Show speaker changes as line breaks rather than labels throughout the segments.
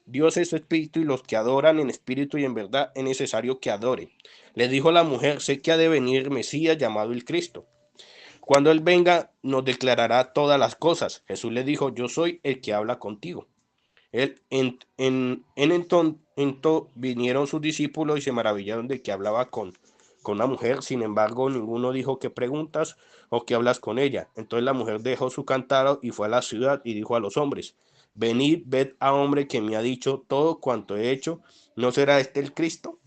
Dios es espíritu y los que adoran en espíritu y en verdad es necesario que adoren. Le dijo la mujer, sé que ha de venir Mesías llamado el Cristo. Cuando Él venga, nos declarará todas las cosas. Jesús le dijo, yo soy el que habla contigo. Él, vinieron sus discípulos y se maravillaron de que hablaba con una mujer. Sin embargo, ninguno dijo qué preguntas o qué hablas con ella. Entonces la mujer dejó su cántaro y fue a la ciudad y dijo a los hombres, venid, ved a hombre que me ha dicho todo cuanto he hecho. ¿No será este el Cristo?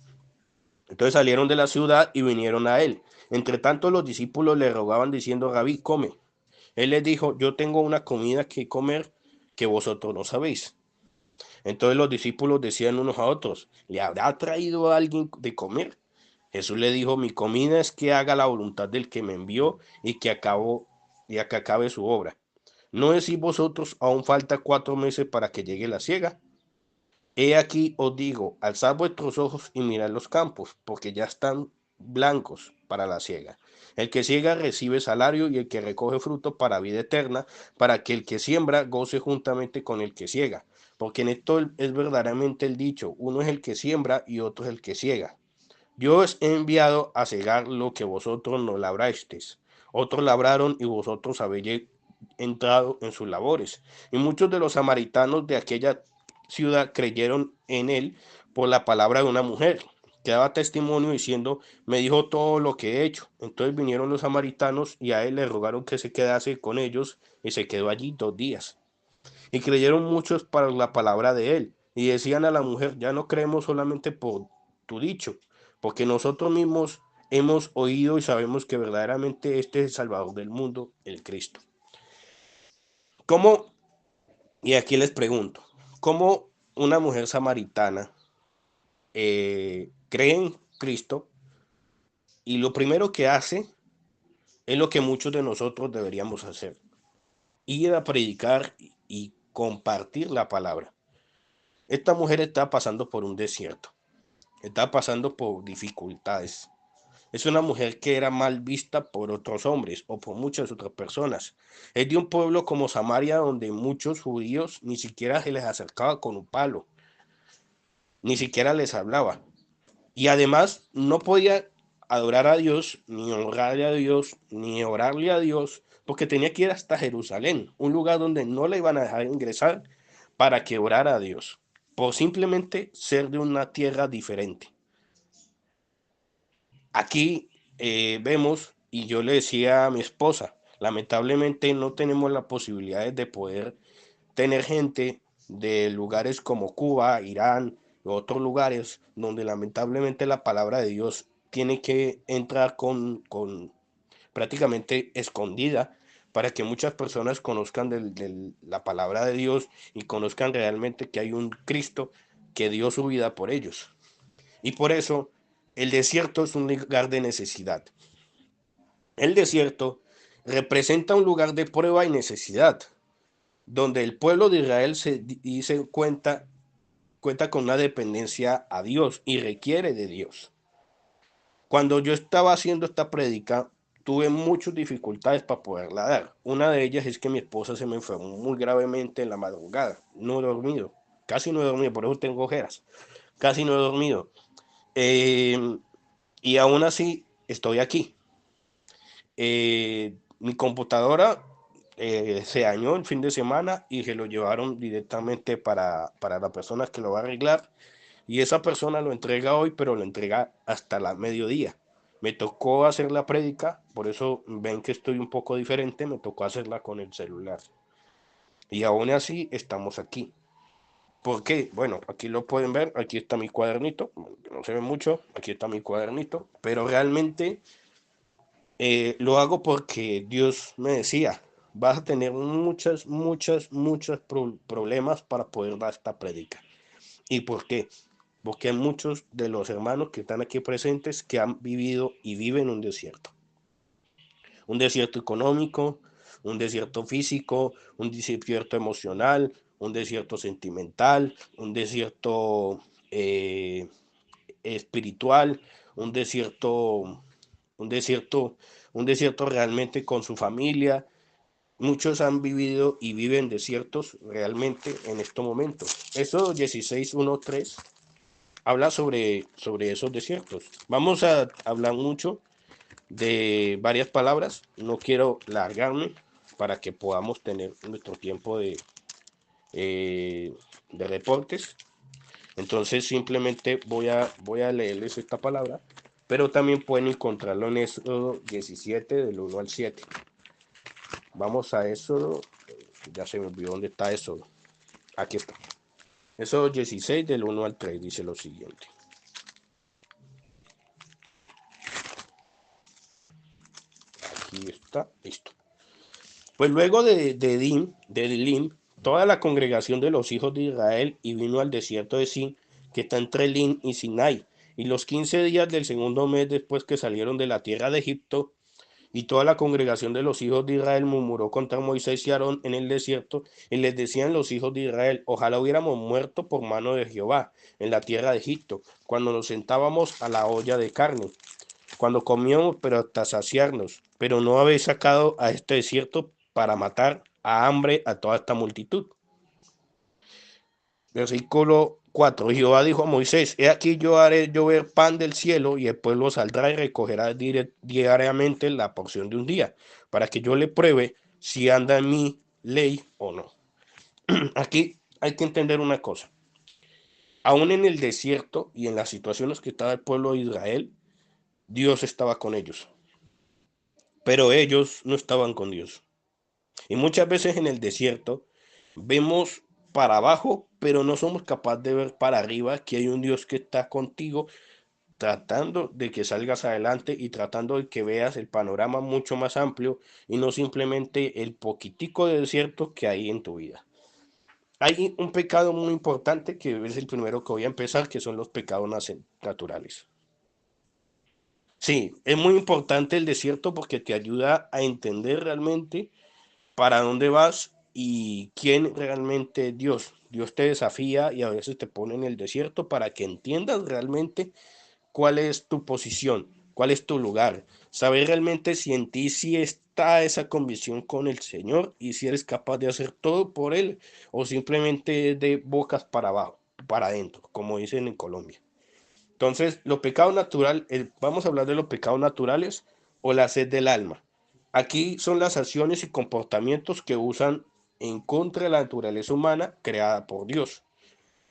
Entonces salieron de la ciudad y vinieron a él. Entre tanto, los discípulos le rogaban diciendo, Rabí, come. Él les dijo, yo tengo una comida que comer que vosotros no sabéis. Entonces los discípulos decían unos a otros, ¿le habrá traído a alguien de comer? Jesús le dijo, mi comida es que haga la voluntad del que me envió y que acabe su obra. ¿No decís vosotros, aún falta 4 meses para que llegue la siega? He aquí os digo, alzad vuestros ojos y mirad los campos, porque ya están blancos para la siega. El que siega recibe salario y el que recoge fruto para vida eterna, para que el que siembra goce juntamente con el que siega. Porque en esto es verdaderamente el dicho, uno es el que siembra y otro es el que siega. Yo os he enviado a cegar lo que vosotros no labrasteis. Otros labraron y vosotros habéis entrado en sus labores. Y muchos de los samaritanos de aquella ciudad creyeron en él por la palabra de una mujer que daba testimonio diciendo, me dijo todo lo que he hecho. Entonces vinieron los samaritanos y a él le rogaron que se quedase con ellos y se quedó allí 2 días. Y creyeron muchos para la palabra de él. Y decían a la mujer, ya no creemos solamente por tu dicho, porque nosotros mismos hemos oído y sabemos que verdaderamente este es el Salvador del mundo, el Cristo. ¿Cómo? Y aquí les pregunto, ¿cómo una mujer samaritana cree en Cristo y lo primero que hace es lo que muchos de nosotros deberíamos hacer, ir a predicar y compartir la palabra? Esta mujer está pasando por un desierto, está pasando por dificultades. Es una mujer que era mal vista por otros hombres o por muchas otras personas. Es de un pueblo como Samaria donde muchos judíos ni siquiera se les acercaba con un palo, ni siquiera les hablaba. Y además no podía adorar a Dios, ni honrarle a Dios, ni orarle a Dios, porque tenía que ir hasta Jerusalén, un lugar donde no le iban a dejar ingresar para que orara a Dios, por simplemente ser de una tierra diferente. Aquí vemos, y yo le decía a mi esposa, lamentablemente no tenemos las posibilidades de poder tener gente de lugares como Cuba, Irán, u otros lugares donde lamentablemente la palabra de Dios tiene que entrar con prácticamente escondida para que muchas personas conozcan de la palabra de Dios y conozcan realmente que hay un Cristo que dio su vida por ellos. Y por eso el desierto es un lugar de necesidad. El desierto representa un lugar de prueba y necesidad, donde el pueblo de Israel se dice cuenta con una dependencia a Dios y requiere de Dios. Cuando yo estaba haciendo esta prédica, tuve muchas dificultades para poderla dar. Una de ellas es que mi esposa se me enfermó muy gravemente en la madrugada. No he dormido, casi no he dormido, por eso tengo ojeras. Casi no he dormido. Eh, y aún así estoy aquí. Mi computadora se dañó el fin de semana y se lo llevaron directamente para la persona que lo va a arreglar. Y esa persona lo entrega hoy, pero lo entrega hasta la mediodía. Me tocó hacer la prédica, por eso ven que estoy un poco diferente, me tocó hacerla con el celular. Y aún así estamos aquí. ¿Por qué? Bueno, aquí lo pueden ver, aquí está mi cuadernito, no se ve mucho, aquí está mi cuadernito, pero realmente lo hago porque Dios me decía, vas a tener muchos problemas para poder dar esta prédica. ¿Y por qué? Porque hay muchos de los hermanos que están aquí presentes que han vivido y viven un desierto. Un desierto económico, un desierto físico, un desierto emocional, un desierto sentimental, un desierto espiritual, un desierto, un desierto, un desierto realmente con su familia. muchos han vivido y viven desiertos realmente en estos momentos. Eso 16:1-3 habla sobre esos desiertos. Vamos a hablar mucho de varias palabras. No quiero largarme para que podamos tener nuestro tiempo de reportes. Entonces simplemente voy a leerles esta palabra, pero también pueden encontrarlo en Éxodo 17 del 1 al 7. Vamos a Éxodo, ya se me olvidó dónde está Éxodo. Aquí está. Éxodo 16 del 1 al 3 dice lo siguiente. Aquí está, listo. Pues luego de Dilim, toda la congregación de los hijos de Israel y vino al desierto de Sin, que está entre Lin y Sinai. Y los 15 días del segundo mes después que salieron de la tierra de Egipto, y toda la congregación de los hijos de Israel murmuró contra Moisés y Aarón en el desierto, y les decían los hijos de Israel: ojalá hubiéramos muerto por mano de Jehová en la tierra de Egipto, cuando nos sentábamos a la olla de carne, cuando comíamos pero hasta saciarnos, pero no habéis sacado a este desierto para matar a hambre a toda esta multitud. Versículo 4. Jehová dijo a Moisés: he aquí yo haré llover pan del cielo, y el pueblo saldrá y recogerá diariamente la porción de un día, para que yo le pruebe si anda en mi ley o no. Aquí hay que entender una cosa. Aún en el desierto y en las situaciones que estaba el pueblo de Israel, Dios estaba con ellos, pero ellos no estaban con Dios. Y muchas veces en el desierto vemos para abajo, pero no somos capaces de ver para arriba que hay un Dios que está contigo, tratando de que salgas adelante y tratando de que veas el panorama mucho más amplio y no simplemente el poquitico de desierto que hay en tu vida. Hay un pecado muy importante que es el primero que voy a empezar, que son los pecados naturales. Sí, es muy importante el desierto porque te ayuda a entender realmente para dónde vas y quién realmente es Dios. Dios te desafía y a veces te pone en el desierto para que entiendas realmente cuál es tu posición, cuál es tu lugar. Saber realmente si en ti sí está esa convicción con el Señor y si eres capaz de hacer todo por Él o simplemente de bocas para abajo, para adentro, como dicen en Colombia. Entonces, los pecados naturales, vamos a hablar de los pecados naturales o la sed del alma. Aquí son las acciones y comportamientos que usan en contra de la naturaleza humana creada por Dios.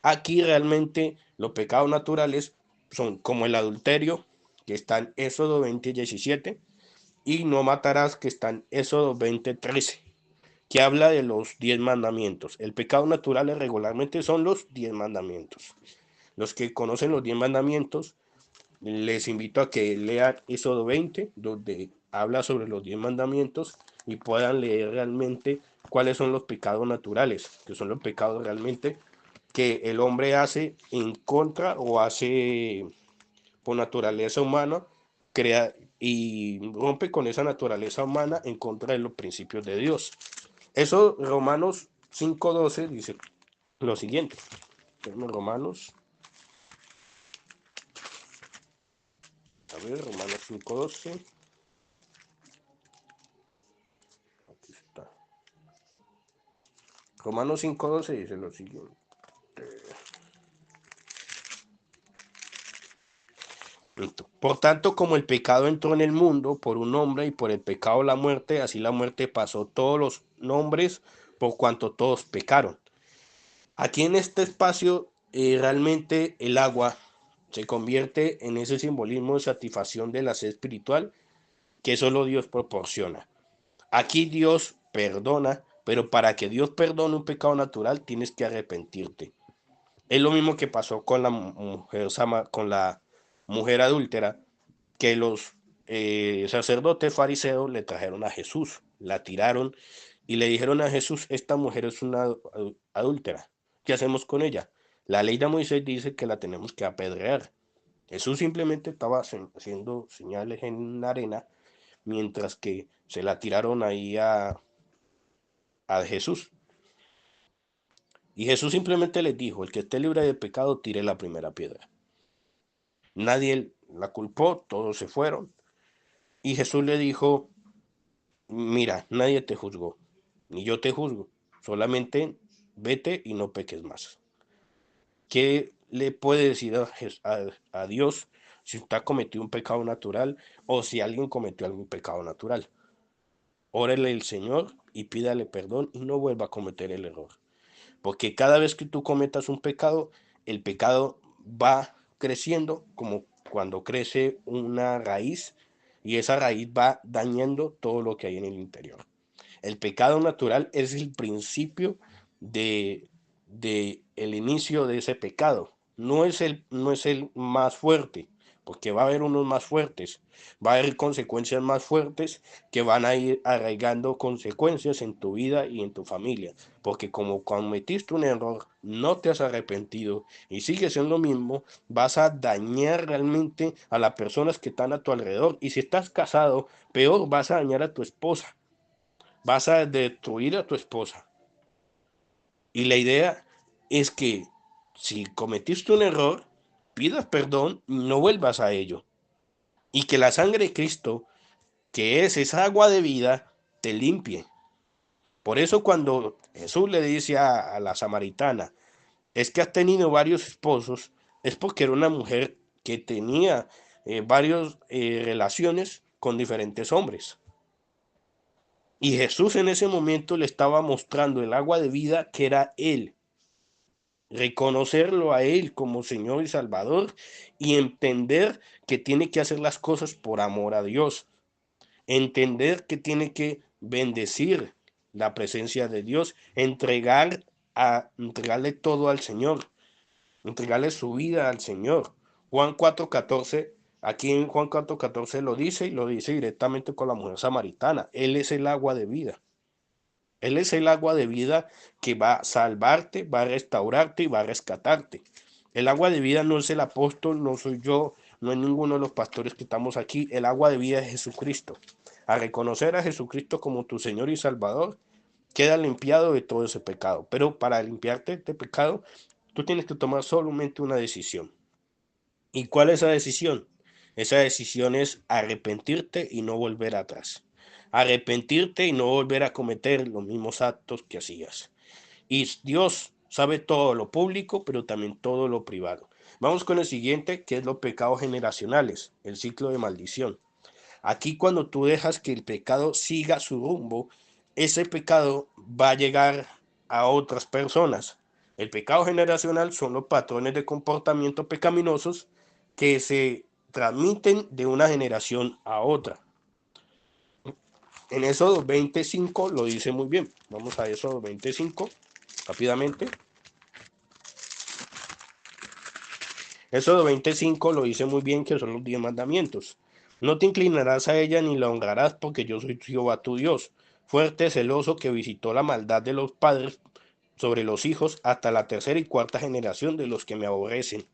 Aquí realmente los pecados naturales son como el adulterio, que está en Éxodo 20:17, y no matarás, que está en Éxodo 20:13, que habla de los 10 mandamientos. El pecado natural regularmente son los 10 mandamientos. Los que conocen los 10 mandamientos, les invito a que lean Éxodo 20, donde habla sobre los 10 mandamientos y puedan leer realmente cuáles son los pecados naturales, que son los pecados realmente que el hombre hace en contra o hace por naturaleza humana, crea y rompe con esa naturaleza humana en contra de los principios de Dios. Eso Romanos 5:12 dice lo siguiente. Romanos, Romanos 5:12. Aquí está. Romanos 5:12 dice lo siguiente. Por tanto, como el pecado entró en el mundo por un hombre y por el pecado la muerte, así la muerte pasó a todos los hombres por cuanto todos pecaron. Aquí en este espacio, realmente el agua se convierte en ese simbolismo de satisfacción de la sed espiritual que solo Dios proporciona. Aquí Dios perdona, pero para que Dios perdone un pecado natural tienes que arrepentirte. Es lo mismo que pasó con la mujer adúltera, que los sacerdotes fariseos le trajeron a Jesús, la tiraron y le dijeron a Jesús: esta mujer es una adúltera, ¿qué hacemos con ella? La ley de Moisés dice que la tenemos que apedrear. Jesús simplemente estaba haciendo señales en la arena mientras que se la tiraron ahí a Jesús. Y Jesús simplemente les dijo: el que esté libre de pecado, tire la primera piedra. Nadie la culpó, todos se fueron. Y Jesús le dijo: mira, nadie te juzgó. ni yo te juzgo. Solamente vete y no peques más. ¿Qué le puede decir a Dios si usted ha cometido un pecado natural o si alguien cometió algún pecado natural? Órele al Señor y pídale perdón y no vuelva a cometer el error. Porque cada vez que tú cometas un pecado, el pecado va creciendo como cuando crece una raíz y esa raíz va dañando todo lo que hay en el interior. El pecado natural es el principio de el inicio de ese pecado. No es el más fuerte, porque va a haber unos más fuertes, va a haber consecuencias más fuertes que van a ir arraigando consecuencias en tu vida y en tu familia, porque como cometiste un error, no te has arrepentido y sigues en lo mismo, vas a dañar realmente a las personas que están a tu alrededor, y si estás casado, peor, vas a dañar a tu esposa, vas a destruir a tu esposa. Y la idea es que si cometiste un error, pidas perdón y no vuelvas a ello. Y que la sangre de Cristo, que es esa agua de vida, te limpie. Por eso cuando Jesús le dice a la samaritana, es que has tenido varios esposos, es porque era una mujer que tenía varias relaciones con diferentes hombres. Y Jesús en ese momento le estaba mostrando el agua de vida que era Él. Reconocerlo a Él como Señor y Salvador y entender que tiene que hacer las cosas por amor a Dios. Entender que tiene que bendecir la presencia de Dios, entregarle todo al Señor, entregarle su vida al Señor. Juan 4:14, aquí en Juan 4:14 lo dice y lo dice directamente con la mujer samaritana. Él es el agua de vida. Él es el agua de vida que va a salvarte, va a restaurarte y va a rescatarte. El agua de vida no es el apóstol, no soy yo, no es ninguno de los pastores que estamos aquí. El agua de vida es Jesucristo. A reconocer a Jesucristo como tu Señor y Salvador, queda limpiado de todo ese pecado. Pero para limpiarte de este pecado, tú tienes que tomar solamente una decisión. ¿Y cuál es esa decisión? Esa decisión es arrepentirte y no volver atrás. Arrepentirte y no volver a cometer los mismos actos que hacías. Y Dios sabe todo lo público, pero también todo lo privado. Vamos con el siguiente, que es los pecados generacionales, el ciclo de maldición. Aquí cuando tú dejas que el pecado siga su rumbo, ese pecado va a llegar a otras personas. El pecado generacional son los patrones de comportamiento pecaminosos que se transmiten de una generación a otra. En Éxodo 25 lo dice muy bien. Vamos a Éxodo 25 rápidamente. Éxodo 25 lo dice muy bien, que son los 10 mandamientos. No te inclinarás a ella ni la honrarás, porque yo soy Jehová tu Dios, fuerte, celoso, que visitó la maldad de los padres sobre los hijos hasta la tercera y cuarta generación de los que me aborrecen.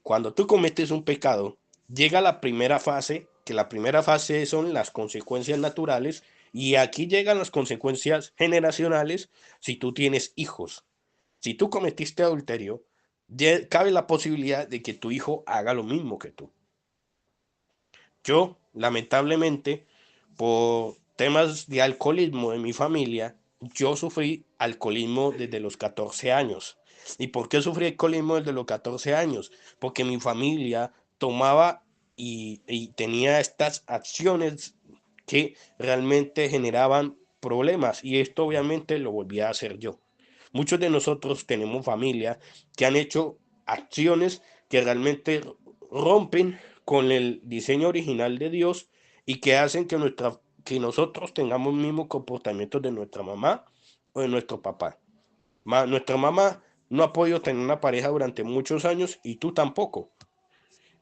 Cuando tú cometes un pecado, llega la primera fase, que la primera fase son las consecuencias naturales, y aquí llegan las consecuencias generacionales si tú tienes hijos. Si tú cometiste adulterio, cabe la posibilidad de que tu hijo haga lo mismo que tú. Yo, lamentablemente, por temas de alcoholismo en mi familia, yo sufrí alcoholismo desde los 14 años. ¿Y por qué sufrí alcoholismo desde los 14 años? Porque mi familia tomaba y tenía estas acciones que realmente generaban problemas, y esto obviamente lo volví a hacer yo. Muchos de nosotros tenemos familia que han hecho acciones que realmente rompen con el diseño original de Dios y que hacen que nosotros tengamos el mismo comportamiento de nuestra mamá o de nuestro papá. Nuestra mamá no ha podido tener una pareja durante muchos años y tú tampoco.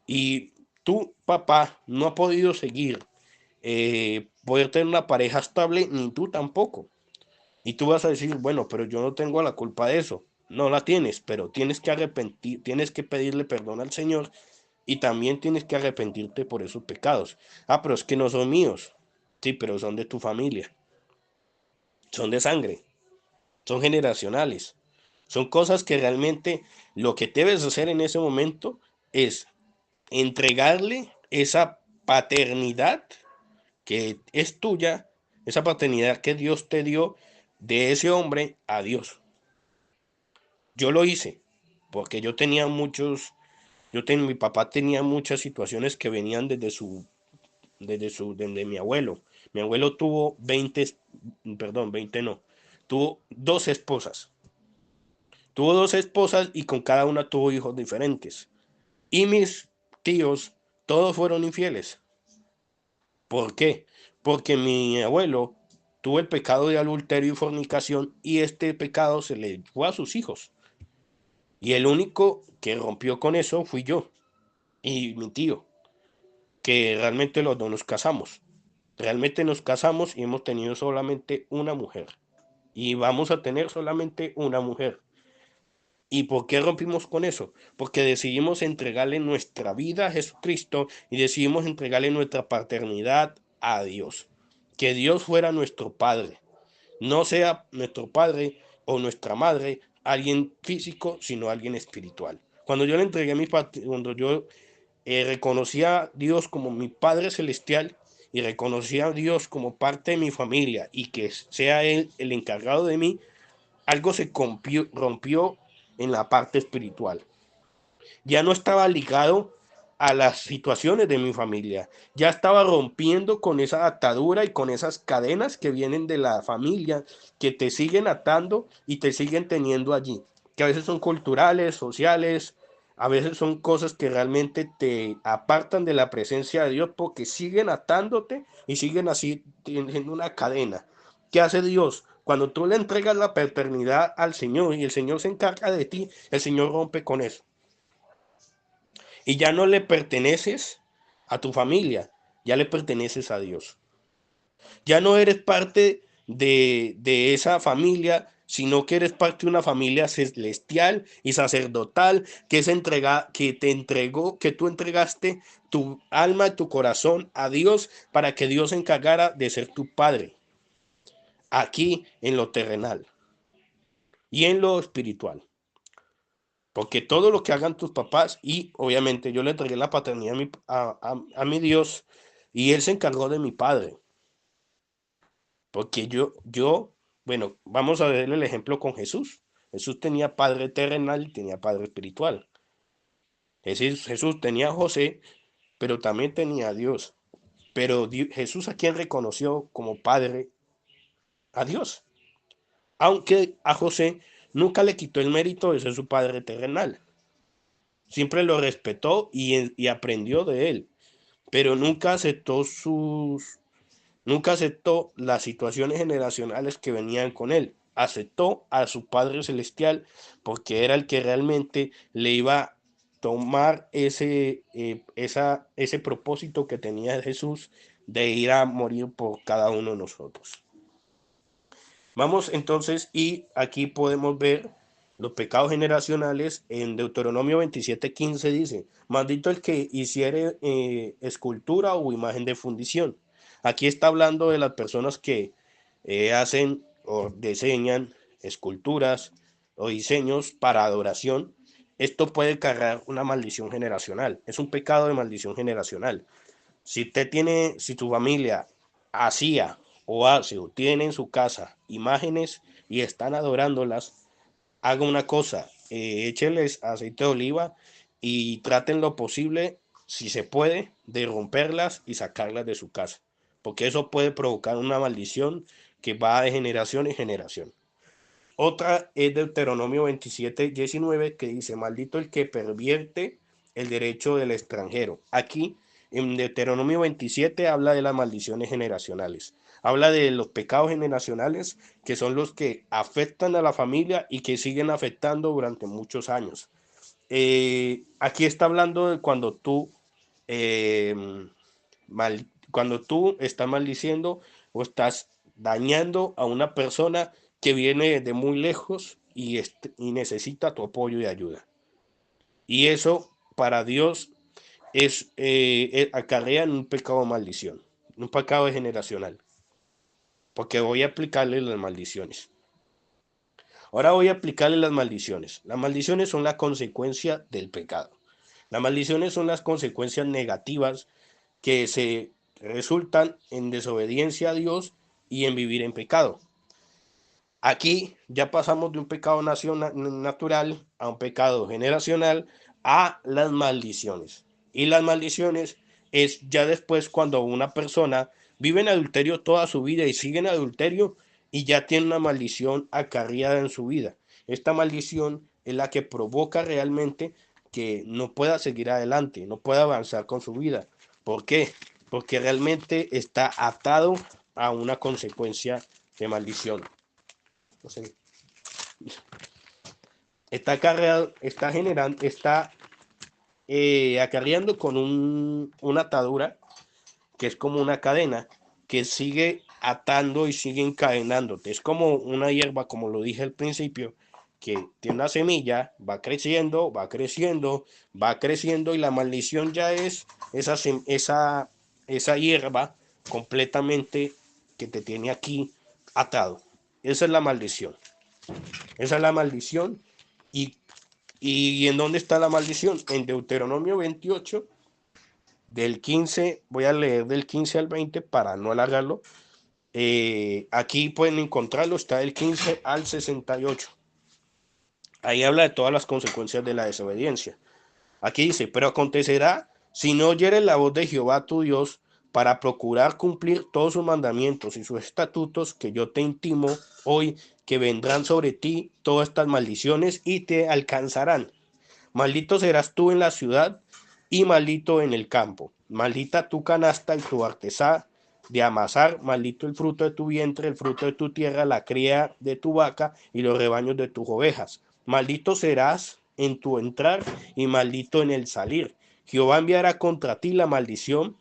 Y tu papá no ha podido poder tener una pareja estable, ni tú tampoco. Y tú vas a decir, bueno, pero yo no tengo la culpa de eso. No la tienes, pero tienes que arrepentir, tienes que pedirle perdón al Señor, y también tienes que arrepentirte por esos pecados. Ah, pero es que no son míos. Sí, pero son de tu familia. Son de sangre. Son generacionales. Son cosas que realmente lo que debes hacer en ese momento es entregarle esa paternidad que es tuya esa paternidad que Dios te dio de ese hombre a Dios. Yo lo hice porque yo tenía mi papá tenía muchas situaciones que venían desde mi abuelo. Mi abuelo tuvo 20 no, tuvo dos esposas. Tuvo dos esposas y con cada una tuvo hijos diferentes. Y mis tíos, todos fueron infieles. ¿Por qué? Porque mi abuelo tuvo el pecado de adulterio y fornicación y este pecado se le fue a sus hijos. Y el único que rompió con eso fui yo y mi tío, que realmente los dos nos casamos. Realmente nos casamos y hemos tenido solamente una mujer. Y vamos a tener solamente una mujer. ¿Y por qué rompimos con eso? Porque decidimos entregarle nuestra vida a Jesucristo y decidimos entregarle nuestra paternidad a Dios. Que Dios fuera nuestro Padre. No sea nuestro padre o nuestra madre alguien físico, sino alguien espiritual. Cuando yo le entregué cuando yo reconocía a Dios como mi Padre Celestial y reconocía a Dios como parte de mi familia y que sea Él el encargado de mí, algo se rompió en la parte espiritual. Ya no estaba ligado a las situaciones de mi familia. Ya estaba rompiendo con esa atadura y con esas cadenas que vienen de la familia, que te siguen atando y te siguen teniendo allí, que a veces son culturales, sociales, a veces son cosas que realmente te apartan de la presencia de Dios porque siguen atándote y siguen así teniendo una cadena. ¿Qué hace Dios? Cuando tú le entregas la paternidad al Señor y el Señor se encarga de ti, el Señor rompe con eso y ya no le perteneces a tu familia, ya le perteneces a Dios. Ya no eres parte de esa familia, sino que eres parte de una familia celestial y sacerdotal que te entregó, que tú entregaste tu alma y tu corazón a Dios para que Dios se encargara de ser tu padre aquí en lo terrenal y en lo espiritual. Porque todo lo que hagan tus papás, y obviamente yo le entregué la paternidad a mi Dios, y Él se encargó de mi padre. Porque bueno, vamos a ver el ejemplo con Jesús. Jesús tenía padre terrenal y tenía padre espiritual. Jesús tenía a José, pero también tenía a Dios. Pero Jesús, a quien reconoció como padre, a Dios. Aunque a José nunca le quitó el mérito de ser su padre terrenal. Siempre lo respetó y aprendió de él, pero nunca aceptó las situaciones generacionales que venían con él. Aceptó a su Padre Celestial porque era el que realmente le iba a tomar ese propósito que tenía Jesús de ir a morir por cada uno de nosotros. Vamos entonces, y aquí podemos ver los pecados generacionales. En Deuteronomio 27:15 dice: maldito el que hiciere escultura o imagen de fundición. Aquí está hablando de las personas que hacen o diseñan esculturas o diseños para adoración. Esto puede cargar una maldición generacional. Es un pecado de maldición generacional. Si tu familia hacía o hace o tiene en su casa imágenes y están adorándolas, haga una cosa, échenles aceite de oliva y traten lo posible, si se puede, de romperlas y sacarlas de su casa, porque eso puede provocar una maldición que va de generación en generación. Otra es Deuteronomio 27:19, que dice: maldito el que pervierte el derecho del extranjero. Aquí en Deuteronomio 27 habla de las maldiciones generacionales. Habla de los pecados generacionales, que son los que afectan a la familia y que siguen afectando durante muchos años. Aquí está hablando de eh, cuando tú estás maldiciendo o estás dañando a una persona que viene de muy lejos y necesita tu apoyo y ayuda. Y eso para Dios acarrea en un pecado de maldición, un pecado generacional, porque voy a aplicarle las maldiciones. Ahora voy a aplicarle las maldiciones. Las maldiciones son la consecuencia del pecado. Las maldiciones son las consecuencias negativas que se resultan en desobediencia a Dios y en vivir en pecado. Aquí ya pasamos de un pecado natural a un pecado generacional a las maldiciones. Y las maldiciones es ya después cuando una persona vive en adulterio toda su vida y sigue en adulterio y ya tiene una maldición acarreada en su vida. Esta maldición es la que provoca realmente que no pueda seguir adelante, no pueda avanzar con su vida. ¿Por qué? Porque realmente está atado a una consecuencia de maldición. No sé, está acarreado, está generando, está acarreando con una atadura que es como una cadena que sigue atando y sigue encadenándote. Es como una hierba, como lo dije al principio, que tiene una semilla, va creciendo, va creciendo, va creciendo y la maldición ya es esa hierba completamente que te tiene aquí atado. Esa es la maldición. Esa es la maldición. ¿Y, y en dónde está la maldición? En Deuteronomio 28, del 15, voy a leer del 15 al 20 para no alargarlo. Aquí pueden encontrarlo, está del 15 al 68. Ahí habla de todas las consecuencias de la desobediencia. Aquí dice, pero acontecerá si no oyeres la voz de Jehová tu Dios para procurar cumplir todos sus mandamientos y sus estatutos que yo te intimo hoy, que vendrán sobre ti todas estas maldiciones y te alcanzarán. Maldito serás tú en la ciudad y maldito en el campo. Maldita tu canasta y tu artesá de amasar, maldito el fruto de tu vientre, el fruto de tu tierra, la cría de tu vaca y los rebaños de tus ovejas. Maldito serás en tu entrar y maldito en el salir. Jehová enviará contra ti la maldición,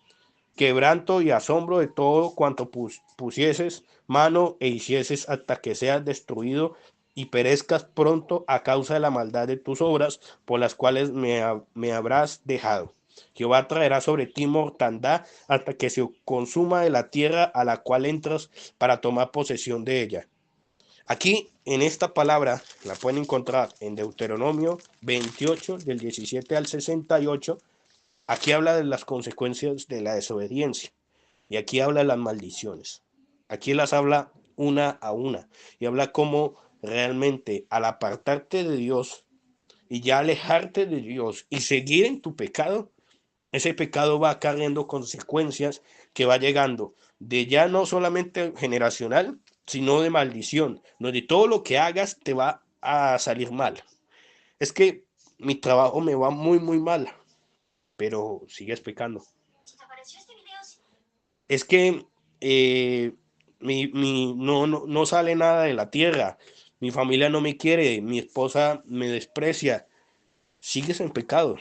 quebranto y asombro de todo cuanto pusieses mano e hicieses hasta que seas destruido y perezcas pronto a causa de la maldad de tus obras por las cuales me habrás dejado. Jehová traerá sobre ti mortandad hasta que se consuma de la tierra a la cual entras para tomar posesión de ella. Aquí en esta palabra la pueden encontrar en Deuteronomio 28 del 17 al 68. Aquí habla de las consecuencias de la desobediencia y aquí habla de las maldiciones. Aquí las habla una a una y habla cómo realmente al apartarte de Dios y ya alejarte de Dios y seguir en tu pecado, ese pecado va acarreando consecuencias que va llegando de ya no solamente generacional, sino de maldición, donde todo lo que hagas te va a salir mal. Es que mi trabajo me va muy, muy mal, pero sigues pecando. Es que no sale nada de la tierra, mi familia no me quiere, mi esposa me desprecia, sigues en pecado.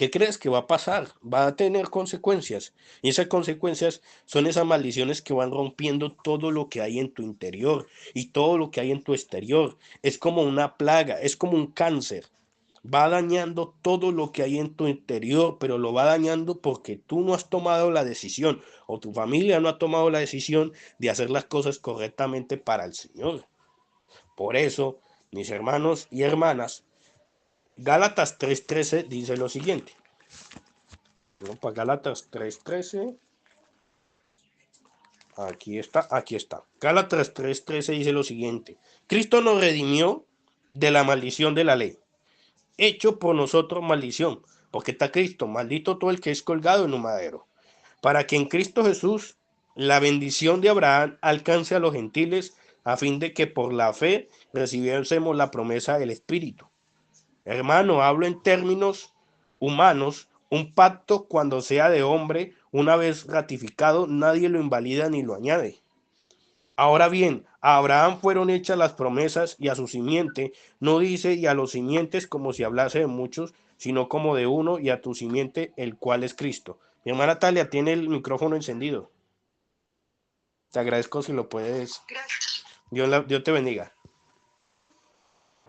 ¿Qué crees que va a pasar? Va a tener consecuencias. Y esas consecuencias son esas maldiciones que van rompiendo todo lo que hay en tu interior y todo lo que hay en tu exterior. Es como una plaga, es como un cáncer. Va dañando todo lo que hay en tu interior, pero lo va dañando porque tú no has tomado la decisión o tu familia no ha tomado la decisión de hacer las cosas correctamente para el Señor. Por eso, mis hermanos y hermanas, Gálatas 3:13 dice lo siguiente. Vamos para Gálatas 3:13. Aquí está. Gálatas 3:13 dice lo siguiente. Cristo nos redimió de la maldición de la ley, hecho por nosotros maldición, porque está Cristo, maldito todo el que es colgado en un madero, para que en Cristo Jesús la bendición de Abraham alcance a los gentiles, a fin de que por la fe recibiésemos la promesa del Espíritu. Hermano, hablo en términos humanos. Un pacto, cuando sea de hombre, una vez ratificado, nadie lo invalida ni lo añade. Ahora bien, a Abraham fueron hechas las promesas y a su simiente, no dice y a los simientes como si hablase de muchos, sino como de uno y a tu simiente, el cual es Cristo. Mi hermana Talia tiene el micrófono encendido. Te agradezco si lo puedes. Dios te bendiga.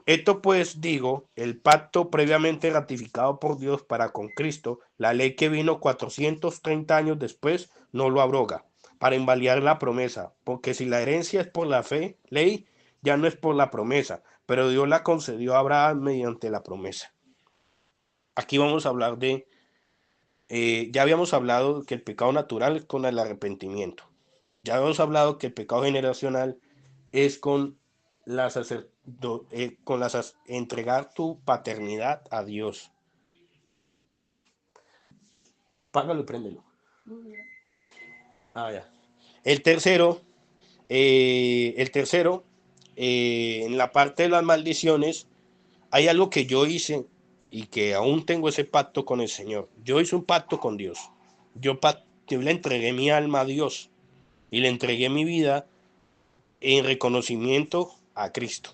Esto pues digo, el pacto previamente ratificado por Dios para con Cristo, la ley que vino 430 años después, no lo abroga, para invalidar la promesa, porque si la herencia es por la fe, ley, ya no es por la promesa, pero Dios la concedió a Abraham mediante la promesa. Aquí vamos a hablar ya habíamos hablado que el pecado natural es con el arrepentimiento. Ya hemos hablado que el pecado generacional es con entregar tu paternidad a Dios. Págalo y préndelo. Ah, ya. El tercero, en la parte de las maldiciones, hay algo que yo hice y que aún tengo ese pacto con el Señor. Yo hice un pacto con Dios. Yo le entregué mi alma a Dios y le entregué mi vida en reconocimiento a Cristo.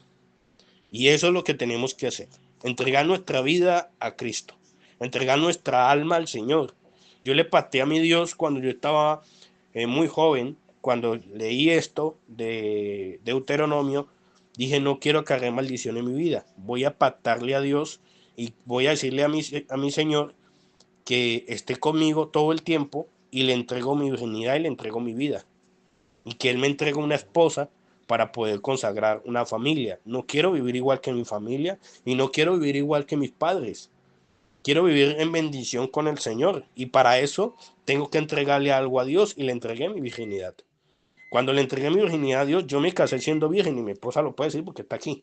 Y eso es lo que tenemos que hacer. Entregar nuestra vida a Cristo. Entregar nuestra alma al Señor. Yo le pacté a mi Dios cuando yo estaba muy joven, cuando leí esto de Deuteronomio, dije, no quiero cargar maldición en mi vida. Voy a pactarle a Dios y voy a decirle a mi Señor que esté conmigo todo el tiempo y le entrego mi virginidad y le entrego mi vida. Y que Él me entregue una esposa para poder consagrar una familia. No quiero vivir igual que mi familia y no quiero vivir igual que mis padres. Quiero vivir en bendición con el Señor y para eso tengo que entregarle algo a Dios y le entregué mi virginidad. Cuando le entregué mi virginidad a Dios, yo me casé siendo virgen y mi esposa lo puede decir porque está aquí.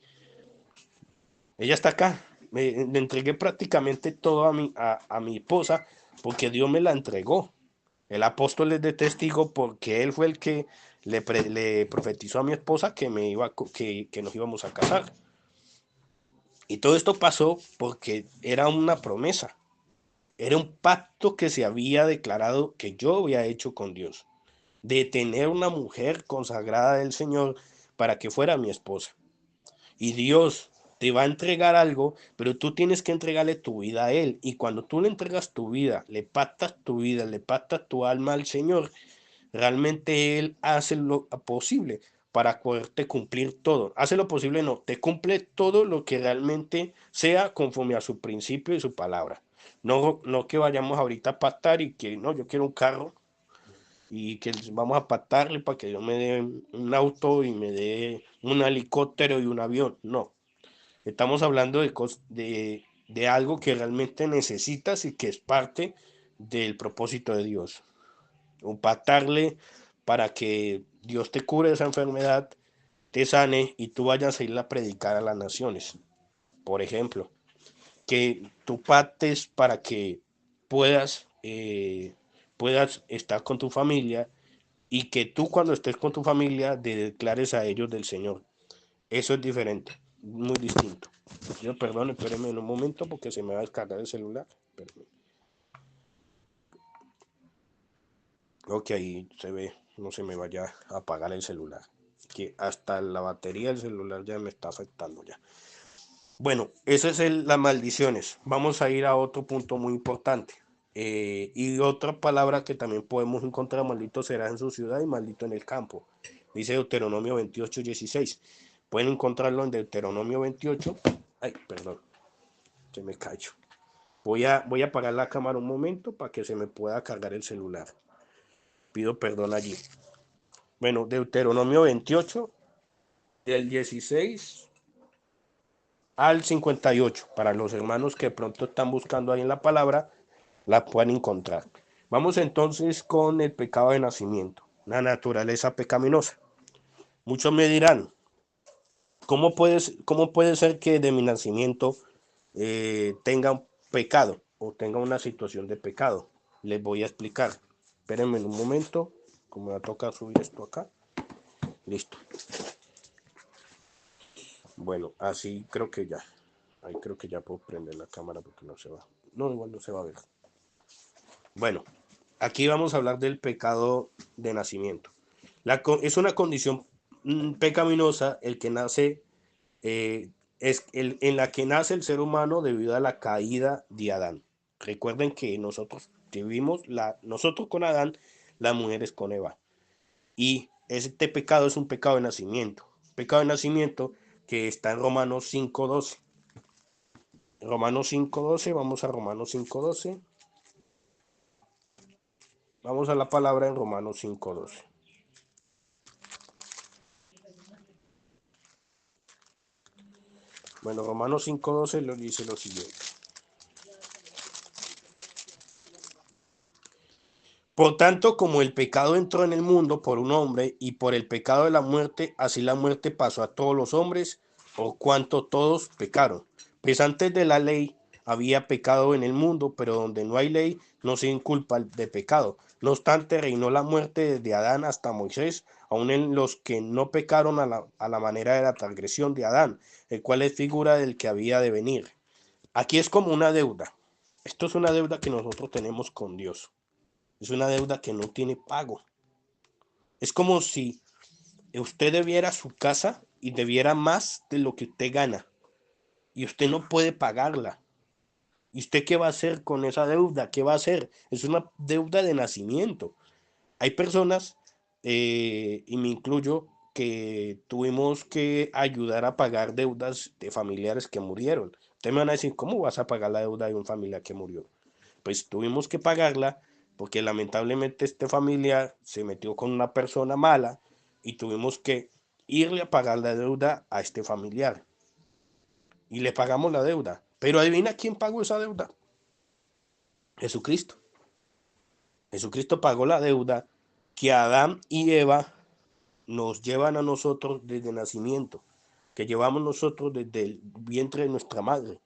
Ella está acá. Le entregué prácticamente todo a mi esposa porque Dios me la entregó. El apóstol es de testigo porque él fue el que le profetizó a mi esposa que, que nos íbamos a casar. Y todo esto pasó porque era una promesa, era un pacto que se había declarado que yo había hecho con Dios, de tener una mujer consagrada del Señor para que fuera mi esposa. Y Dios te va a entregar algo, pero tú tienes que entregarle tu vida a Él. Y cuando tú le entregas tu vida, le pactas tu vida, le pactas tu alma al Señor, realmente Él hace lo posible para poderte cumplir todo. Hace lo posible, no, te cumple todo lo que realmente sea conforme a su principio y su palabra. No, no que vayamos ahorita a pactar y que no, yo quiero un carro y que vamos a pactarle para que yo me dé un auto y me dé un helicóptero y un avión. No, estamos hablando de algo que realmente necesitas y que es parte del propósito de Dios. Un pactarle para que Dios te cure esa enfermedad, te sane y tú vayas a ir a predicar a las naciones. Por ejemplo, que tú pactes para que puedas estar con tu familia y que tú cuando estés con tu familia declares a ellos del Señor. Eso es diferente, muy distinto. Yo, perdón, espérenme en un momento porque se me va a descargar el celular. Espérenme. Ok, ahí se ve, no se me vaya a apagar el celular. Que hasta la batería del celular ya me está afectando ya. Bueno, ese es las maldiciones. Vamos a ir a otro punto muy importante. Y otra palabra que también podemos encontrar, maldito será en su ciudad y maldito en el campo. Dice Deuteronomio 28:16. Pueden encontrarlo en Deuteronomio 28. Ay, perdón, se me cayó. Voy a apagar la cámara un momento para que se me pueda cargar el celular. Pido perdón allí. Bueno, Deuteronomio 28, del 16 al 58. Para los hermanos que pronto están buscando ahí en la palabra, la pueden encontrar. Vamos entonces con el pecado de nacimiento, la naturaleza pecaminosa. Muchos me dirán, cómo puede ser que de mi nacimiento tenga un pecado o tenga una situación de pecado? Les voy a explicar. Espérenme en un momento, como me toca subir esto acá. Listo. Bueno, así creo que ya. Ahí creo que ya puedo prender la cámara porque no se va. No, igual no se va a ver. Bueno, aquí vamos a hablar del pecado de nacimiento. Es una condición pecaminosa el que nace, en la que nace el ser humano debido a la caída de Adán. Recuerden que nosotros nosotros con Adán, las mujeres con Eva. Y este pecado es un pecado de nacimiento. Pecado de nacimiento que está en Romanos 5:12. Romanos 5:12, vamos a Romanos 5:12. Vamos a la palabra en Romanos 5:12. Bueno, Romanos 5:12 lo dice lo siguiente. Por tanto, como el pecado entró en el mundo por un hombre y por el pecado de la muerte, así la muerte pasó a todos los hombres, por cuanto todos pecaron. Pues antes de la ley había pecado en el mundo, pero donde no hay ley no se inculpa de pecado. No obstante, reinó la muerte desde Adán hasta Moisés, aun en los que no pecaron a la manera de la transgresión de Adán, el cual es figura del que había de venir. Aquí es como una deuda. Esto es una deuda que nosotros tenemos con Dios. Es una deuda que no tiene pago. Es como si usted debiera su casa y debiera más de lo que usted gana y usted no puede pagarla. ¿Y usted qué va a hacer con esa deuda? ¿Qué va a hacer? Es una deuda de nacimiento. Hay personas, y me incluyo, que tuvimos que ayudar a pagar deudas de familiares que murieron. Usted me van a decir, ¿cómo vas a pagar la deuda de un familiar que murió? Pues tuvimos que pagarla porque lamentablemente este familiar se metió con una persona mala y tuvimos que irle a pagar la deuda a este familiar y le pagamos la deuda. Pero adivina quién pagó esa deuda. Jesucristo. Jesucristo pagó la deuda que Adán y Eva nos llevan a nosotros desde nacimiento, que llevamos nosotros desde el vientre de nuestra madre,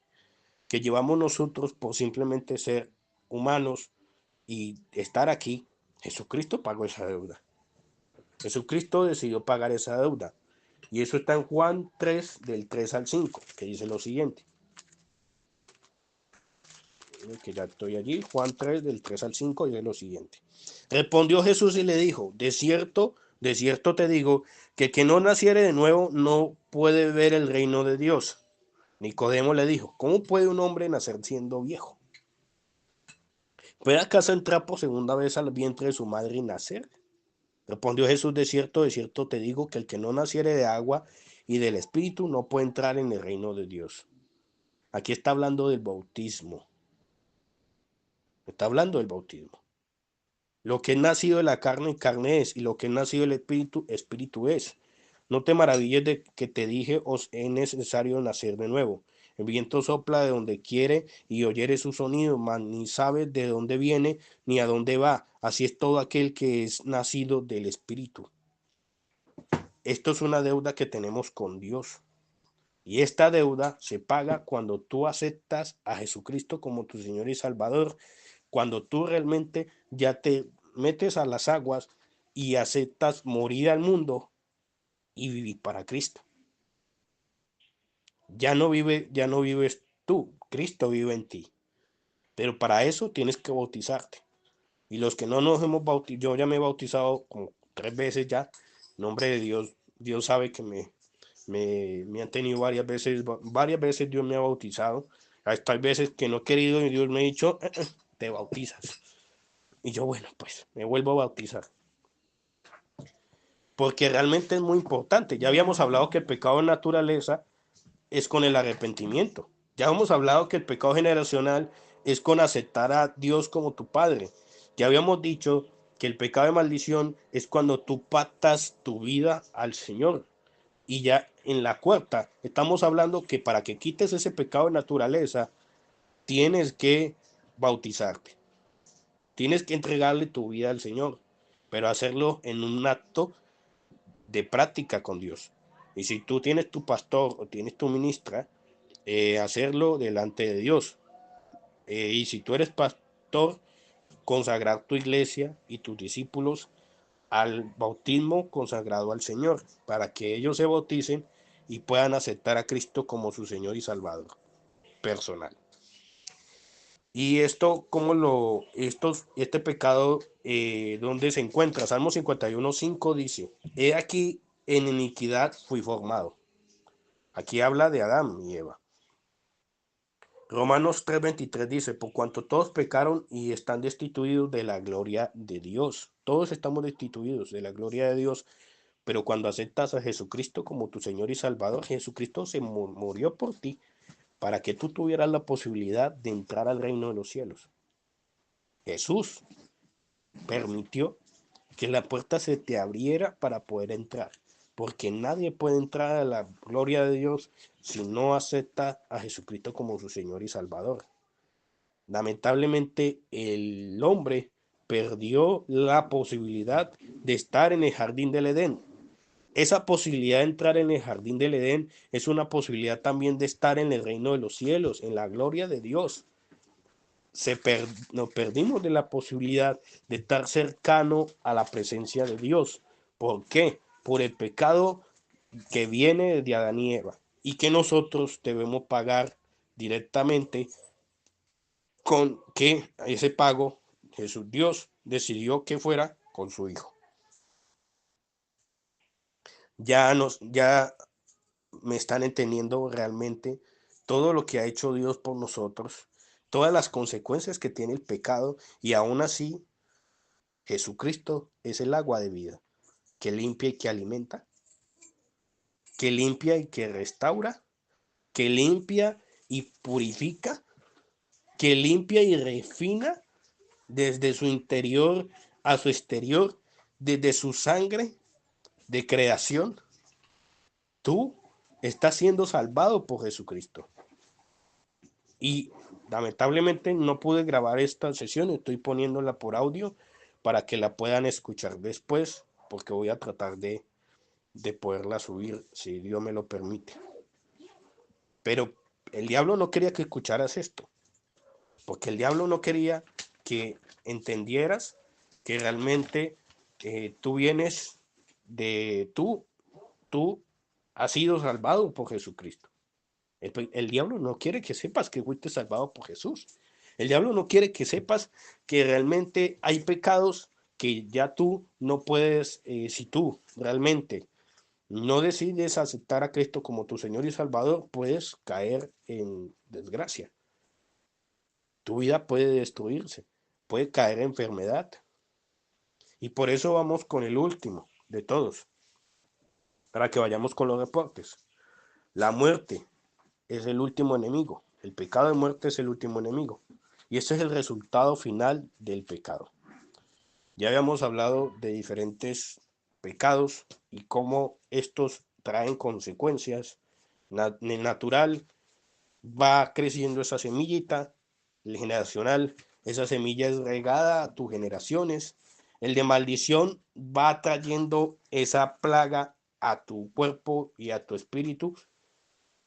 que llevamos nosotros por simplemente ser humanos y estar aquí. Jesucristo pagó esa deuda. Jesucristo decidió pagar esa deuda. Y eso está en Juan 3, del 3 al 5, que dice lo siguiente. Que ya estoy allí. Juan 3, del 3 al 5, dice lo siguiente. Respondió Jesús y le dijo, de cierto te digo, que el que no naciere de nuevo no puede ver el reino de Dios. Nicodemo le dijo, ¿cómo puede un hombre nacer siendo viejo? ¿Puede acaso entrar por segunda vez al vientre de su madre y nacer? Respondió Jesús, de cierto te digo que el que no naciere de agua y del Espíritu no puede entrar en el reino de Dios. Aquí está hablando del bautismo. Está hablando del bautismo. Lo que es nacido de la carne, carne es, y lo que es nacido del Espíritu, Espíritu es. No te maravilles de que te dije, os es necesario nacer de nuevo. El viento sopla de donde quiere y oyere su sonido, mas ni sabes de dónde viene ni a dónde va. Así es todo aquel que es nacido del Espíritu. Esto es una deuda que tenemos con Dios. Y esta deuda se paga cuando tú aceptas a Jesucristo como tu Señor y Salvador, cuando tú realmente ya te metes a las aguas y aceptas morir al mundo y vivir para Cristo. Ya no vives tú, Cristo vive en ti. Pero para eso tienes que bautizarte. Y los que no nos hemos bautizado, yo ya me he bautizado como 3 veces ya, en nombre de Dios, Dios sabe que me han tenido varias veces Dios me ha bautizado. Hasta hay veces que no he querido y Dios me ha dicho, te bautizas. Y yo, bueno, pues me vuelvo a bautizar. Porque realmente es muy importante. Ya habíamos hablado que el pecado de naturaleza es con el arrepentimiento. Ya hemos hablado que el pecado generacional es con aceptar a Dios como tu Padre. Ya habíamos dicho que el pecado de maldición es cuando tú pactas tu vida al Señor. Y ya en la cuarta, estamos hablando que para que quites ese pecado de naturaleza, tienes que bautizarte. Tienes que entregarle tu vida al Señor, pero hacerlo en un acto de práctica con Dios. Y si tú tienes tu pastor o tienes tu ministra, hacerlo delante de Dios. Y si tú eres pastor, consagrar tu iglesia y tus discípulos al bautismo consagrado al Señor, para que ellos se bauticen y puedan aceptar a Cristo como su Señor y Salvador personal. Y esto, este pecado, ¿dónde se encuentra? Salmo 51:5 dice, he aquí en iniquidad fui formado. Aquí habla de Adán y Eva. Romanos 3:23 dice, por cuanto todos pecaron y están destituidos de la gloria de Dios. Todos estamos destituidos de la gloria de Dios, pero cuando aceptas a Jesucristo como tu Señor y Salvador, Jesucristo se murió por ti para que tú tuvieras la posibilidad de entrar al reino de los cielos. Jesús permitió que la puerta se te abriera para poder entrar, porque nadie puede entrar a la gloria de Dios si no acepta a Jesucristo como su Señor y Salvador. Lamentablemente el hombre perdió la posibilidad de estar en el jardín del Edén. Esa posibilidad de entrar en el jardín del Edén es una posibilidad también de estar en el reino de los cielos, en la gloria de Dios. Nos perdimos de la posibilidad de estar cercano a la presencia de Dios. ¿Por qué? Por el pecado que viene de Adán y Eva y que nosotros debemos pagar directamente, con que ese pago Jesús Dios decidió que fuera con su Hijo. Ya me están entendiendo realmente todo lo que ha hecho Dios por nosotros, todas las consecuencias que tiene el pecado, y aún así Jesucristo es el agua de vida, que limpia y que alimenta, que limpia y que restaura, que limpia y purifica, que limpia y refina desde su interior a su exterior, desde su sangre de creación. Tú estás siendo salvado por Jesucristo. Y lamentablemente no pude grabar esta sesión, estoy poniéndola por audio para que la puedan escuchar después, porque voy a tratar de poderla subir si Dios me lo permite. Pero el diablo no quería que escucharas esto, porque el diablo no quería que entendieras que realmente tú vienes de tú has sido salvado por Jesucristo. El diablo no quiere que sepas que fuiste salvado por Jesús. El diablo no quiere que sepas que realmente hay pecados que ya tú no puedes, si tú realmente no decides aceptar a Cristo como tu Señor y Salvador, puedes caer en desgracia. Tu vida puede destruirse, puede caer en enfermedad. Y por eso vamos con el último de todos, para que vayamos con los reportes. La muerte es el último enemigo. El pecado de muerte es el último enemigo. Y ese es el resultado final del pecado. Ya habíamos hablado de diferentes pecados y cómo estos traen consecuencias. Natural, va creciendo esa semillita, el generacional, esa semilla es regada a tus generaciones. El de maldición va trayendo esa plaga a tu cuerpo y a tu espíritu,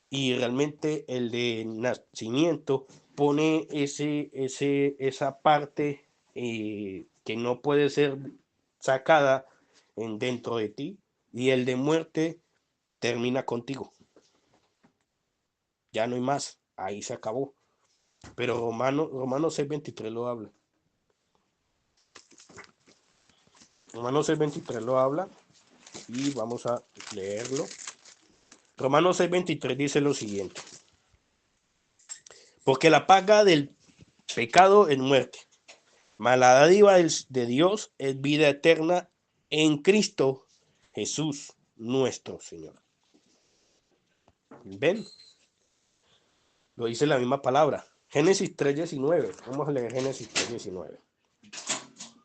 y realmente el de nacimiento pone esa parte que no puede ser sacada dentro de ti, y el de muerte termina contigo. Ya no hay más, ahí se acabó. Pero Romanos 6:23 lo habla. Romanos 6:23 lo habla y vamos a leerlo. Romanos 6:23 dice lo siguiente: porque la paga del pecado es muerte, mas la dádiva de Dios es vida eterna en Cristo Jesús nuestro Señor. ¿Ven? Lo dice la misma palabra. Génesis 3:19. Vamos a leer Génesis 3:19.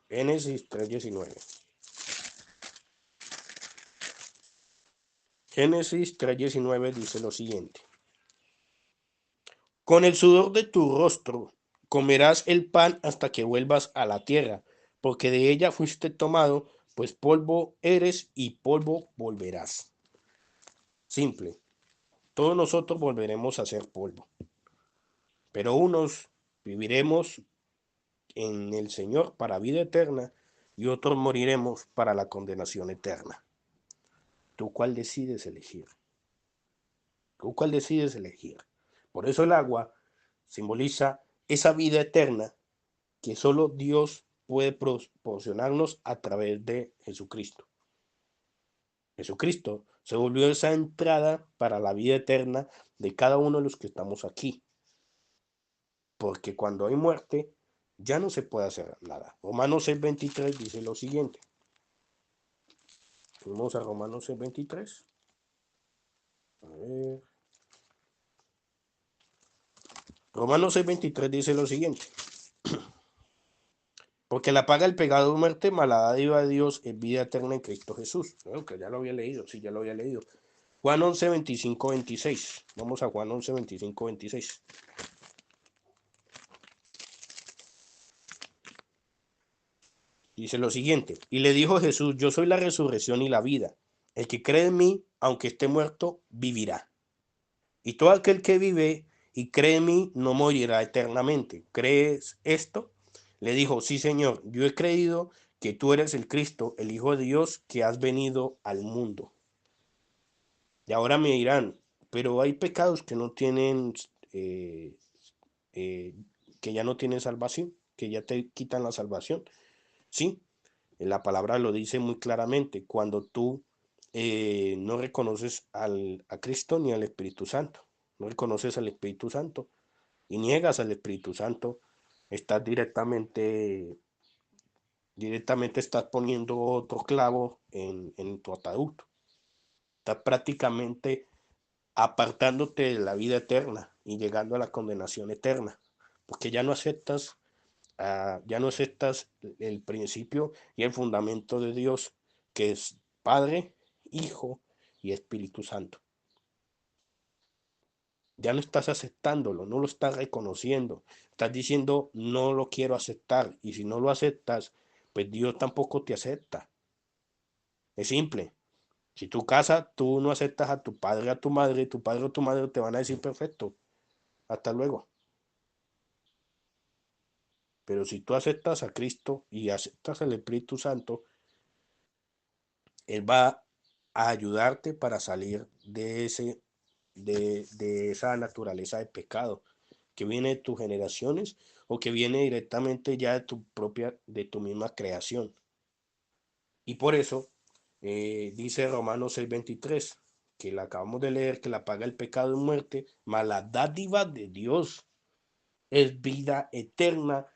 Génesis 3:19. Génesis 3:19 dice lo siguiente: con el sudor de tu rostro comerás el pan hasta que vuelvas a la tierra, porque de ella fuiste tomado, pues polvo eres y polvo volverás. Simple. Todos nosotros volveremos a ser polvo, pero unos viviremos en el Señor para vida eterna y otros moriremos para la condenación eterna. ¿Tú cuál decides elegir? ¿Tú cuál decides elegir? Por eso el agua simboliza esa vida eterna que solo Dios puede proporcionarnos a través de Jesucristo. Jesucristo se volvió esa entrada para la vida eterna de cada uno de los que estamos aquí. Porque cuando hay muerte, ya no se puede hacer nada. Romanos 6:23 dice lo siguiente. Vamos a Romanos 6:23. A ver. Romanos 6:23 dice lo siguiente: porque la paga del pecado es muerte, mas la dádiva de Dios es vida eterna en Cristo Jesús. Bueno, que ya lo había leído, sí, ya lo había leído. Juan 11:25-26. Vamos a Juan 11:25-26. Dice lo siguiente, y le dijo Jesús, yo soy la resurrección y la vida. El que cree en mí, aunque esté muerto, vivirá. Y todo aquel que vive y cree en mí, no morirá eternamente. ¿Crees esto? Le dijo, sí, Señor, yo he creído que tú eres el Cristo, el Hijo de Dios, que has venido al mundo. Y ahora me dirán, pero hay pecados que no tienen, eh, eh, que ya no tienen salvación, que ya te quitan la salvación. Sí, la palabra lo dice muy claramente, cuando tú no reconoces a Cristo ni al Espíritu Santo, no reconoces al Espíritu Santo y niegas al Espíritu Santo, estás directamente estás poniendo otro clavo en tu ataúd, estás prácticamente apartándote de la vida eterna y llegando a la condenación eterna, porque ya no aceptas el principio y el fundamento de Dios, que es Padre, Hijo y Espíritu Santo. Ya no estás aceptándolo, no lo estás reconociendo. Estás diciendo, no lo quiero aceptar. Y si no lo aceptas, pues Dios tampoco te acepta. Es simple. Si tú casas, tú no aceptas a tu padre, a tu madre, tu padre o tu madre te van a decir perfecto. Hasta luego. Pero si tú aceptas a Cristo y aceptas al Espíritu Santo, Él va a ayudarte para salir de esa naturaleza de pecado que viene de tus generaciones o que viene directamente ya de tu misma creación. Y por eso dice Romanos 6:23, que la acabamos de leer, que la paga el pecado es muerte, mas la dádiva de Dios es vida eterna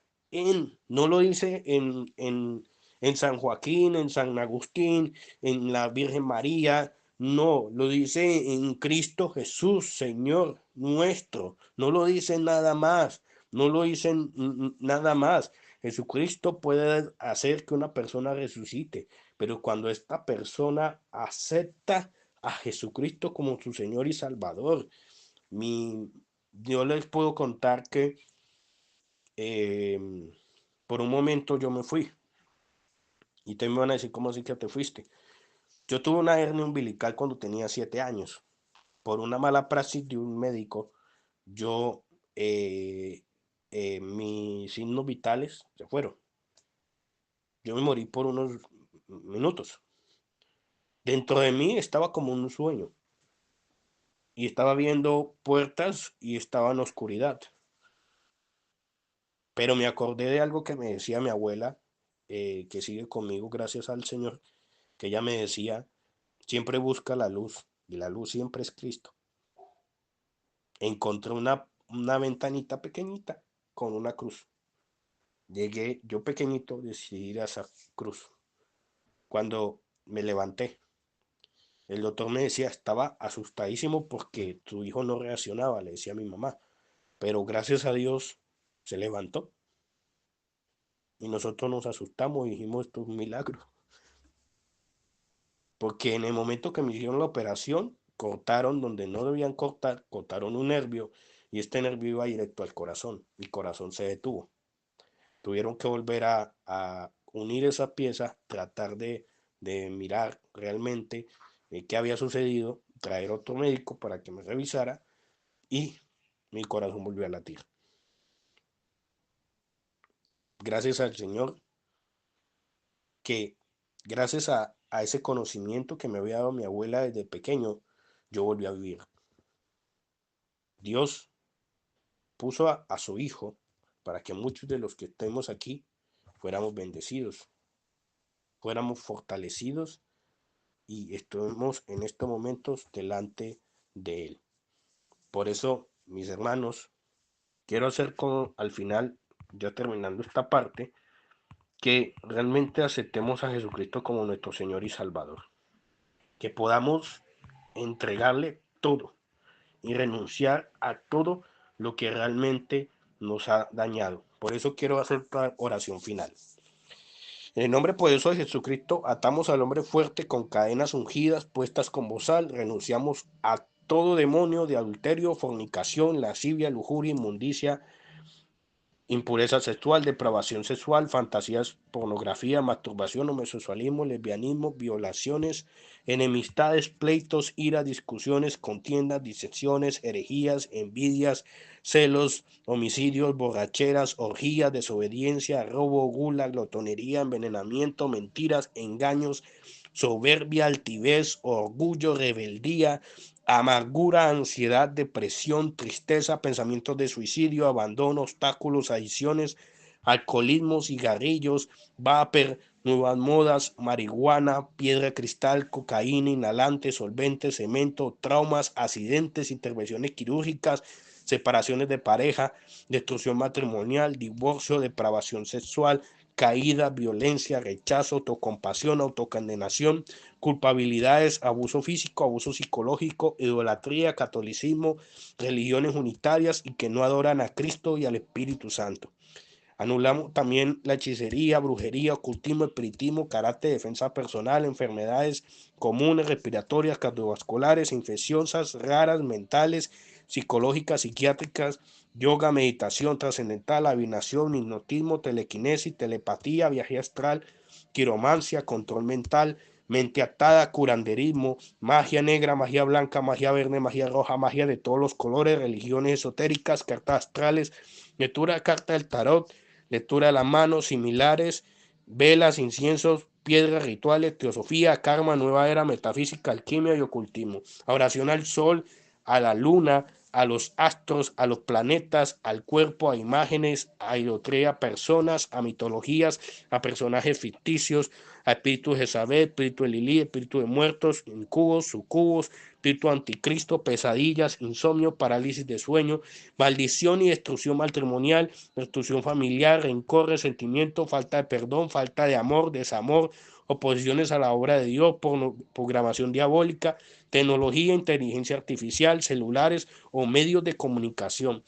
no lo dice en San Joaquín, en San Agustín, en la Virgen María, no, lo dice en Cristo Jesús, Señor nuestro, no lo dice nada más, no lo dicen nada más. Jesucristo puede hacer que una persona resucite, pero cuando esta persona acepta a Jesucristo como su Señor y Salvador, yo les puedo contar que eh, por un momento yo me fui y te me van a decir, ¿cómo así que te fuiste? Yo tuve una hernia umbilical cuando tenía 7 años. Por una mala praxis de un médico, yo, mis signos vitales se fueron. Yo me morí por unos minutos. Dentro de mí estaba como un sueño y estaba viendo puertas y estaba en oscuridad. Pero me acordé de algo que me decía mi abuela, que sigue conmigo, gracias al Señor, que ella me decía, siempre busca la luz, y la luz siempre es Cristo. Encontré una ventanita pequeñita con una cruz. Llegué, yo pequeñito, decidí ir a esa cruz. Cuando me levanté, el doctor me decía, estaba asustadísimo porque tu hijo no reaccionaba, le decía a mi mamá, pero gracias a Dios se levantó. Y nosotros nos asustamos y dijimos, esto es un milagro. Porque en el momento que me hicieron la operación, cortaron donde no debían cortar, cortaron un nervio y este nervio iba directo al corazón. El corazón se detuvo. Tuvieron que volver a unir esa pieza, tratar de mirar realmente qué había sucedido, traer otro médico para que me revisara y mi corazón volvió a latir. Gracias al Señor que gracias a ese conocimiento que me había dado mi abuela desde pequeño, yo volví a vivir. Dios puso a su Hijo para que muchos de los que estemos aquí fuéramos bendecidos, fuéramos fortalecidos y estemos en estos momentos delante de Él. Por eso, mis hermanos, quiero hacer al final, ya terminando esta parte, que realmente aceptemos a Jesucristo como nuestro Señor y Salvador, que podamos entregarle todo y renunciar a todo lo que realmente nos ha dañado. Por eso quiero hacer la oración final. En el nombre poderoso de Jesucristo, atamos al hombre fuerte con cadenas ungidas, puestas con bozal, renunciamos a todo demonio de adulterio, fornicación, lascivia, lujuria, inmundicia, impureza sexual, depravación sexual, fantasías, pornografía, masturbación, homosexualismo, lesbianismo, violaciones, enemistades, pleitos, ira, discusiones, contiendas, disecciones, herejías, envidias, celos, homicidios, borracheras, orgías, desobediencia, robo, gula, glotonería, envenenamiento, mentiras, engaños, soberbia, altivez, orgullo, rebeldía, amargura, ansiedad, depresión, tristeza, pensamientos de suicidio, abandono, obstáculos, adicciones, alcoholismo, cigarrillos, vapor, nuevas modas, marihuana, piedra de cristal, cocaína, inhalantes, solventes, cemento, traumas, accidentes, intervenciones quirúrgicas, separaciones de pareja, destrucción matrimonial, divorcio, depravación sexual, caída, violencia, rechazo, autocompasión, autocondenación, culpabilidades, abuso físico, abuso psicológico, idolatría, catolicismo, religiones unitarias y que no adoran a Cristo y al Espíritu Santo. Anulamos también la hechicería, brujería, ocultismo, espiritismo, carácter de defensa personal, enfermedades comunes, respiratorias, cardiovasculares, infecciosas, raras, mentales, psicológicas, psiquiátricas, yoga, meditación trascendental, adivinación, hipnotismo, telequinesis, telepatía, viaje astral, quiromancia, control mental, mente atada, curanderismo, magia negra, magia blanca, magia verde, magia roja, magia de todos los colores, religiones esotéricas, cartas astrales, lectura de carta del tarot, lectura de las manos, similares, velas, inciensos, piedras, rituales, teosofía, karma, nueva era, metafísica, alquimia y ocultismo. Oración al sol, a la luna, a los astros, a los planetas, al cuerpo, a imágenes, a idolatría, a personas, a mitologías, a personajes ficticios, a espíritu de Jezabel, espíritu de Lilí, espíritu de muertos, incubos, sucubos, espíritu anticristo, pesadillas, insomnio, parálisis de sueño, maldición y destrucción matrimonial, destrucción familiar, rencor, resentimiento, falta de perdón, falta de amor, desamor, oposiciones a la obra de Dios, programación diabólica, tecnología, inteligencia artificial, celulares o medios de comunicación.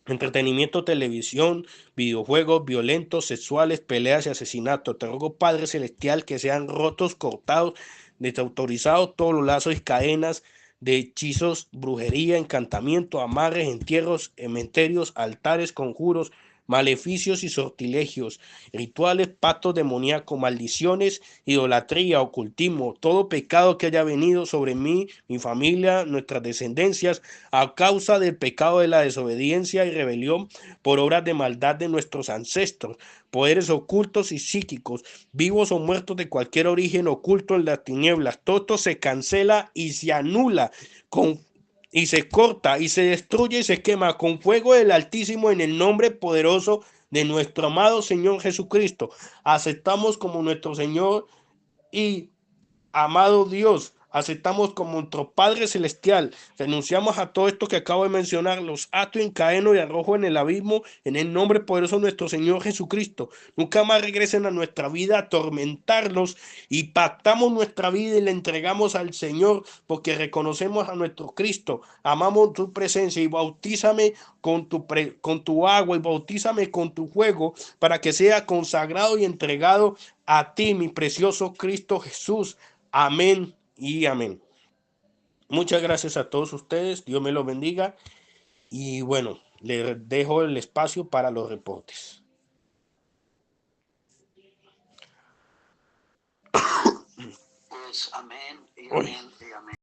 Entretenimiento, televisión, videojuegos violentos, sexuales, peleas y asesinatos. Te ruego, Padre Celestial, que sean rotos, cortados, desautorizados todos los lazos y cadenas de hechizos, brujería, encantamiento, amarres, entierros, cementerios, altares, conjuros, maleficios y sortilegios, rituales, pactos demoníacos, maldiciones, idolatría, ocultismo, todo pecado que haya venido sobre mí, mi familia, nuestras descendencias, a causa del pecado de la desobediencia y rebelión por obras de maldad de nuestros ancestros, poderes ocultos y psíquicos, vivos o muertos de cualquier origen oculto en las tinieblas. Todo esto se cancela y se anula y se corta y se destruye y se quema con fuego del Altísimo en el nombre poderoso de nuestro amado Señor Jesucristo. Aceptamos como nuestro Señor y amado Dios, aceptamos como nuestro Padre Celestial, renunciamos a todo esto que acabo de mencionar, los ato, encadeno y arrojo en el abismo, en el nombre poderoso de nuestro Señor Jesucristo. Nunca más regresen a nuestra vida a atormentarlos y pactamos nuestra vida y le entregamos al Señor porque reconocemos a nuestro Cristo, amamos tu presencia y bautízame con tu agua y bautízame con tu fuego para que sea consagrado y entregado a ti, mi precioso Cristo Jesús. Amén y amén. Muchas gracias a todos ustedes. Dios me los bendiga. Y bueno, les dejo el espacio para los reportes.
Pues amén y amén y amén.